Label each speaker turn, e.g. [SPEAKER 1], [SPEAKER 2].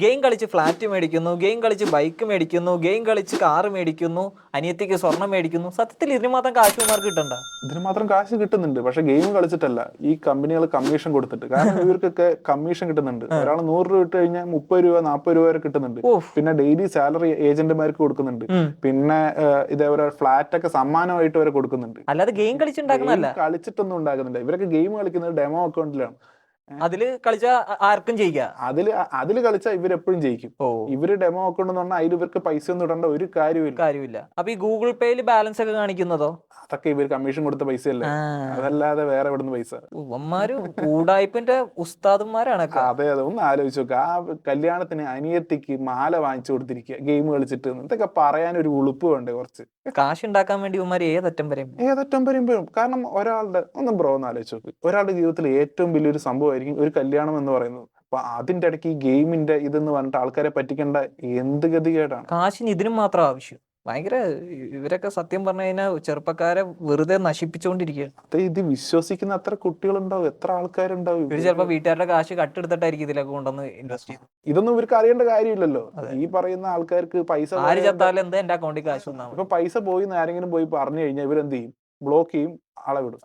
[SPEAKER 1] Game കളിച്ച് flat മേടിക്കുന്നു, game കളിച്ച് bike മേടിക്കുന്നു, game കളിച്ച് കാറ് മേടിക്കുന്നു, അനിയത്തിക്ക് സ്വർണം മേടിക്കുന്നു. സത്യത്തിൽ ഇതിന് മാത്രം കാശ് ഇവന്മാർക്ക് കിട്ടണ്ട.
[SPEAKER 2] ഇതിന് മാത്രം കാശ് കിട്ടുന്നുണ്ട്. പക്ഷെ ഗെയിം കളിച്ചിട്ടല്ല, ഈ കമ്പനികൾ കമ്മീഷൻ കൊടുത്തിട്ട്. കാരണം ഇവർക്കൊക്കെ കമ്മീഷൻ കിട്ടുന്നുണ്ട്. ഒരാൾ 100 രൂപ ഇട്ട് കഴിഞ്ഞാൽ 30 രൂപ 40 രൂപ വരെ കിട്ടുന്നുണ്ട്.
[SPEAKER 1] ഓഫ്.
[SPEAKER 2] പിന്നെ ഡെയിലി സാലറി ഏജന്റുമാർക്ക് കൊടുക്കുന്നുണ്ട്. പിന്നെ ഇതേപോലെ ഫ്ലാറ്റ് ഒക്കെ സമ്മാനമായിട്ട് വരെ കൊടുക്കുന്നുണ്ട്.
[SPEAKER 1] അല്ലാതെ ഗെയിം കളിച്ചുണ്ടാക്കണല്ല.
[SPEAKER 2] കളിച്ചിട്ടൊന്നും ഉണ്ടാക്കുന്നില്ല. ഇവരൊക്കെ ഗെയിം കളിക്കുന്നത് ഡെമോ അക്കൗണ്ടിലാണ്.
[SPEAKER 1] അതില് കളിച്ച ആർക്കും ജയിക്കാം.
[SPEAKER 2] അതില് കളിച്ചാൽ ഇവരെപ്പോഴും ജയിക്കും.
[SPEAKER 1] ഓ,
[SPEAKER 2] ഇവര് ഡെമോ അക്കൗണ്ട് എന്ന് പറഞ്ഞാൽ അതിൽ ഇവർക്ക് പൈസ ഒന്നും ഇടേണ്ട ഒരു
[SPEAKER 1] കാര്യമില്ല. അപ്പൊ ഈ ഗൂഗിൾ പേയിൽ ബാലൻസ് ഒക്കെ കാണിക്കുന്നതോ?
[SPEAKER 2] അതൊക്കെ ഇവർ കമ്മീഷൻ കൊടുത്ത പൈസയല്ലേ, അതല്ലാതെ വേറെ എവിടുന്ന് പൈസ?
[SPEAKER 1] ഇവന്മാര് കൂടായ്പിന്റെ ഉസ്താദന്മാരാണ്.
[SPEAKER 2] അതെ, ഒന്ന് ആലോചിച്ച് നോക്കുക. ആ കല്യാണത്തിന് അനിയത്തിക്ക് മാല വാങ്ങിച്ചു കൊടുത്തിരിക്കുക ഗെയിം കളിച്ചിട്ട്. ഇതൊക്കെ പറയാനൊരു ഉളുപ്പ് വേണ്ടേ കുറച്ച്?
[SPEAKER 1] കാശ് ഉണ്ടാക്കാൻ വേണ്ടി ഇവന്മാര് ഏതറ്റം
[SPEAKER 2] വരുമ്പോഴും. കാരണം ഒന്ന് ബ്രോ ഒന്ന് ആലോചിച്ച് നോക്ക്. ഒരാളുടെ ജീവിതത്തിൽ ഏറ്റവും വലിയൊരു സംഭവമായിരിക്കും ഒരു കല്യാണം എന്ന് പറയുന്നത്. അപ്പൊ അതിന്റെ ഇടയ്ക്ക് ഈ ഗെയിമിന്റെ ഇതെന്ന് പറഞ്ഞിട്ട് ആൾക്കാരെ പറ്റിക്കേണ്ട എന്ത് ഗതികേടാണ്.
[SPEAKER 1] കാശിന് ഇതിനും മാത്രം ആവശ്യം. ഭയങ്കര ഇവരൊക്കെ സത്യം പറഞ്ഞു കഴിഞ്ഞാൽ ചെറുപ്പക്കാരെ വെറുതെ നശിപ്പിച്ചുകൊണ്ടിരിക്കുക.
[SPEAKER 2] ഇത് വിശ്വസിക്കുന്ന എത്ര കുട്ടികളുണ്ടാവും, എത്ര ആൾക്കാരുണ്ടാവും.
[SPEAKER 1] ഇവര് ചിലപ്പോ വീട്ടുകാരുടെ കാശ് കട്ടെടുത്തിട്ടായിരിക്കും ഇതിലൊക്കെ കൊണ്ടുവന്ന് ഇൻവെസ്റ്റ് ചെയ്യും.
[SPEAKER 2] ഇതൊന്നും ഇവർക്ക് അറിയേണ്ട കാര്യമില്ലല്ലോ. ഈ പറയുന്ന ആൾക്കാർക്ക് പൈസ
[SPEAKER 1] ആര് ചത്താലും എന്താ എന്റെ അക്കൗണ്ടിൽ കാശ് വന്നാൽ
[SPEAKER 2] ഇപ്പൊ പൈസ പോയി ആരെങ്കിലും പോയി പറഞ്ഞു കഴിഞ്ഞാൽ ഇവരെന്ത് ചെയ്യും? ബ്ലോക്ക് ചെയ്യും, ആളെ വിടും.